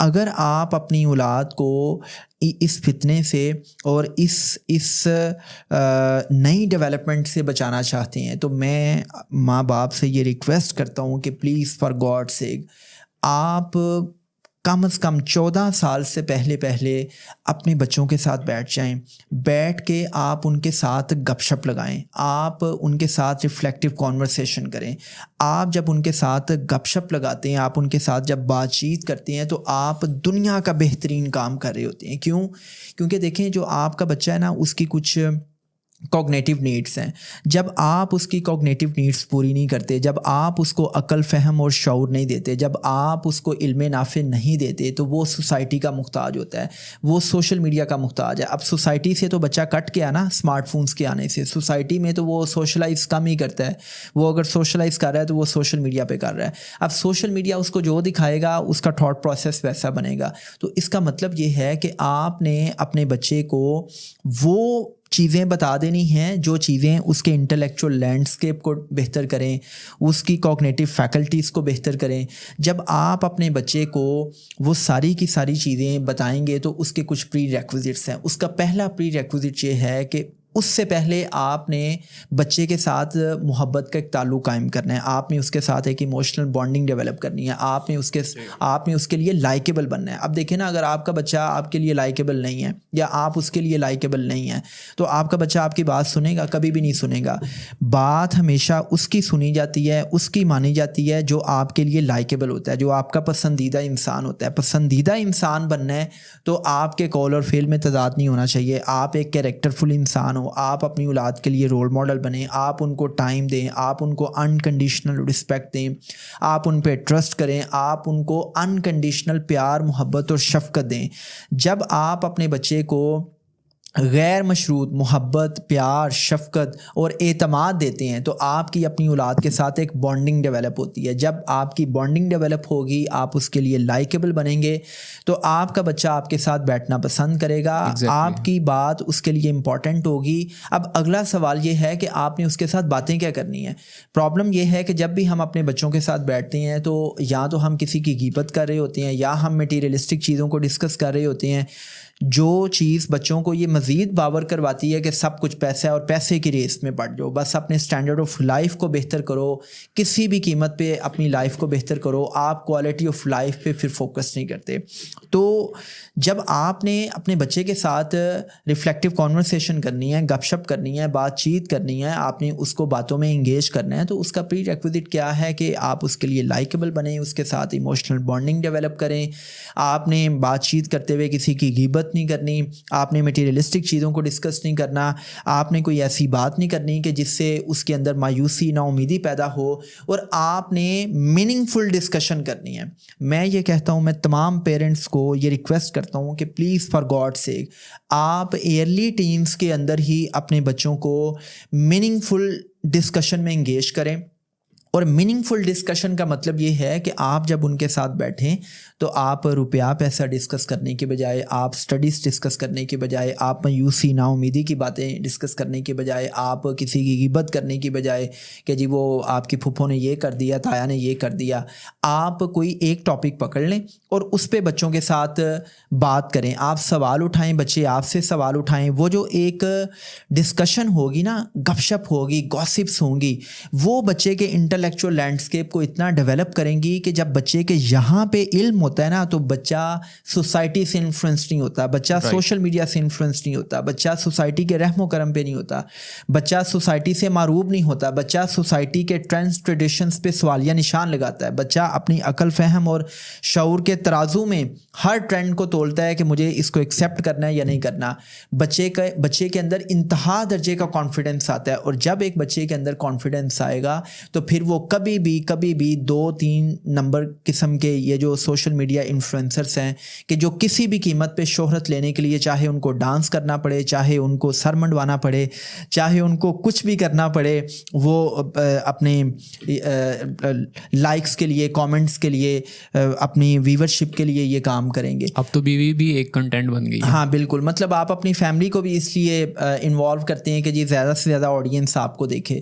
اگر آپ اپنی اولاد کو اس فتنے سے اور اس نئی ڈیولپمنٹ سے بچانا چاہتے ہیں تو میں ماں باپ سے یہ ریکویسٹ کرتا ہوں کہ پلیز فار گاڈ سیک آپ کم از کم 14 سال سے پہلے اپنے بچوں کے ساتھ بیٹھ جائیں، بیٹھ کے آپ ان کے ساتھ گپ شپ لگائیں، آپ ان کے ساتھ ریفلیکٹیو کانورسیشن کریں. آپ جب ان کے ساتھ گپ شپ لگاتے ہیں، آپ ان کے ساتھ جب بات چیت کرتے ہیں تو آپ دنیا کا بہترین کام کر رہے ہوتے ہیں. کیونکہ دیکھیں جو آپ کا بچہ ہے نا، اس کی کچھ کوگنیٹیو نیڈس ہیں. جب آپ اس کی کوگنیٹیو نیڈس پوری نہیں کرتے، جب آپ اس کو عقل، فہم اور شعور نہیں دیتے، جب آپ اس کو علم نافع نہیں دیتے، تو وہ سوسائٹی کا محتاج ہوتا ہے، وہ سوشل میڈیا کا محتاج ہے. اب سوسائٹی سے تو بچہ کٹ گیا نا اسمارٹ فونس کے آنے سے. سوسائٹی میں تو وہ سوشلائز کم ہی کرتا ہے، وہ اگر سوشلائز کر رہا ہے تو وہ سوشل میڈیا پہ کر رہا ہے. اب سوشل میڈیا اس کو جو دکھائے گا اس کا تھاٹ پروسیس ویسا بنے گا. تو اس کا مطلب یہ ہے کہ آپ نے اپنے بچے کو وہ چیزیں بتا دینی ہیں جو چیزیں اس کے انٹلیکچوئل لینڈسکیپ کو بہتر کریں، اس کی کوگنیٹیو فیکلٹیز کو بہتر کریں. جب آپ اپنے بچے کو وہ ساری کی ساری چیزیں بتائیں گے تو اس کے کچھ پری ریکوزٹس ہیں. اس کا پہلا پری ریکوزٹ یہ ہے کہ اس سے پہلے آپ نے بچے کے ساتھ محبت کا ایک تعلق قائم کرنا ہے. آپ نے اس کے ساتھ ایک ایموشنل بانڈنگ ڈیولپ کرنی ہے. آپ نے اس کے لیے لائکیبل بننا ہے. اب دیکھیں نا، اگر آپ کا بچہ آپ کے لیے لائکیبل نہیں ہے یا آپ اس کے لیے لائکیبل نہیں ہے تو آپ کا بچہ آپ کی بات سنے گا؟ کبھی بھی نہیں سنے گا. بات ہمیشہ اس کی سنی جاتی ہے، اس کی مانی جاتی ہے جو آپ کے لیے لائکیبل ہوتا ہے، جو آپ کا پسندیدہ انسان ہوتا ہے. پسندیدہ انسان بننا ہے تو آپ کے قول اور فعل میں تضاد نہیں ہونا چاہیے. آپ ایک کیریکٹر فل انسان ہو، آپ اپنی اولاد کے لیے رول ماڈل بنیں، آپ ان کو ٹائم دیں، آپ ان کو انکنڈیشنل رسپیکٹ دیں، آپ ان پہ ٹرسٹ کریں، آپ ان کو انکنڈیشنل پیار، محبت اور شفقت دیں. جب آپ اپنے بچے کو غیر مشروط محبت، پیار، شفقت اور اعتماد دیتے ہیں تو آپ کی اپنی اولاد کے ساتھ ایک بانڈنگ ڈیولپ ہوتی ہے. جب آپ کی بانڈنگ ڈیولپ ہوگی، آپ اس کے لیے لائکیبل بنیں گے تو آپ کا بچہ آپ کے ساتھ بیٹھنا پسند کرے گا. آپ کی بات اس کے لیے امپورٹنٹ ہوگی. اب اگلا سوال یہ ہے کہ آپ نے اس کے ساتھ باتیں کیا کرنی ہیں. پرابلم یہ ہے کہ جب بھی ہم اپنے بچوں کے ساتھ بیٹھتے ہیں تو یا تو ہم کسی کی غیبت کر رہے ہوتے ہیں یا ہم میٹیریلسٹک چیزوں کو ڈسکس کر رہے ہوتے ہیں، جو چیز بچوں کو یہ مزید باور کرواتی ہے کہ سب کچھ پیسہ ہے اور پیسے کی ریس میں پڑ جاؤ، بس اپنے اسٹینڈرڈ آف لائف کو بہتر کرو، کسی بھی قیمت پہ اپنی لائف کو بہتر کرو. آپ کوالٹی آف لائف پہ پھر فوکس نہیں کرتے. تو جب آپ نے اپنے بچے کے ساتھ ریفلیکٹیو کانورسیشن کرنی ہے، گپ شپ کرنی ہے، بات چیت کرنی ہے، آپ نے اس کو باتوں میں انگیج کرنا ہے، تو اس کا پری ریکوزٹ کیا ہے کہ آپ اس کے لیے لائکیبل بنیں، اس کے ساتھ ایموشنل بانڈنگ ڈیولپ کریں. آپ نے بات چیت کرتے ہوئے کسی کی غیبت نہیں کرنی، آپ نے میٹیریلسٹک چیزوں کو ڈسکس نہیں کرنا، آپ نے کوئی ایسی بات نہیں کرنی کہ جس سے اس کے اندر مایوسی، نا امیدی پیدا ہو، اور آپ نے میننگ فل ڈسکشن کرنی ہے. میں یہ کہتا ہوں، میں تمام پیرنٹس کو یہ ریکویسٹ کرتا ہوں کہ پلیز فار گاڈ سیک آپ ایئرلی ٹینز کے اندر ہی اپنے بچوں کو میننگ فل ڈسکشن میں انگیج کریں. اور میننگ فل ڈسکشن کا مطلب یہ ہے کہ آپ جب ان کے ساتھ بیٹھیں تو آپ روپیہ پیسہ ڈسکس کرنے کے بجائے، آپ اسٹڈیز ڈسکس کرنے کے بجائے، آپ مایوسی، نا امیدی کی باتیں ڈسکس کرنے کے بجائے، آپ کسی کی غیبت کرنے کی بجائے کہ جی وہ آپ کی پھپھو نے یہ کر دیا، تایا نے یہ کر دیا، آپ کوئی ایک ٹاپک پکڑ لیں اور اس پہ بچوں کے ساتھ بات کریں. آپ سوال اٹھائیں، بچے آپ سے سوال اٹھائیں. وہ جو ایک ڈسکشن ہوگی نا، گپ شپ ہوگی، گاسپس ہوں گی، وہ بچے کے انٹلیکچوئل لینڈسکیپ کو اتنا ڈیولپ کریں گی کہ جب بچے کے یہاں پہ علم ہوتا ہے نا تو بچہ سوسائٹی سے انفلوئنس نہیں ہوتا، بچہ سوشل میڈیا سے انفلوئنس نہیں ہوتا، بچہ سوسائٹی کے رحم و کرم پہ نہیں ہوتا، بچہ سوسائٹی سے معروب نہیں ہوتا، بچہ سوسائٹی کے ٹرینڈز، ٹریڈیشنز پہ سوالیہ نشان لگاتا ہے. بچہ اپنی عقل، فہم اور شعور کے ترازو میں ہر ٹرینڈ کو تولتا ہے کہ مجھے اس کو ایکسیپٹ کرنا ہے یا نہیں کرنا. بچے کے اندر انتہا درجے کا کانفیڈنس آتا ہے، اور جب ایک بچے کے اندر کانفیڈنس آئے گا تو پھر وہ کبھی بھی 2-3 نمبر قسم کے یہ جو سوشل میڈیا انفلوئنسرس ہیں کہ جو کسی بھی قیمت پہ شہرت لینے کے لیے، چاہے ان کو ڈانس کرنا پڑے، چاہے ان کو سر منڈوانا پڑے، چاہے ان کو کچھ بھی کرنا پڑے، وہ اپنے لائکس کے لیے، کامنٹس کے لیے، اپنی ویورشپ کے لیے یہ کام کریں گے. اب تو بیوی بھی ایک کنٹینٹ بن گئی ہے. ہاں بالکل، مطلب آپ اپنی فیملی کو بھی اس لیے انوالو کرتے ہیں کہ جی زیادہ سے زیادہ آڈینس آپ کو دیکھے.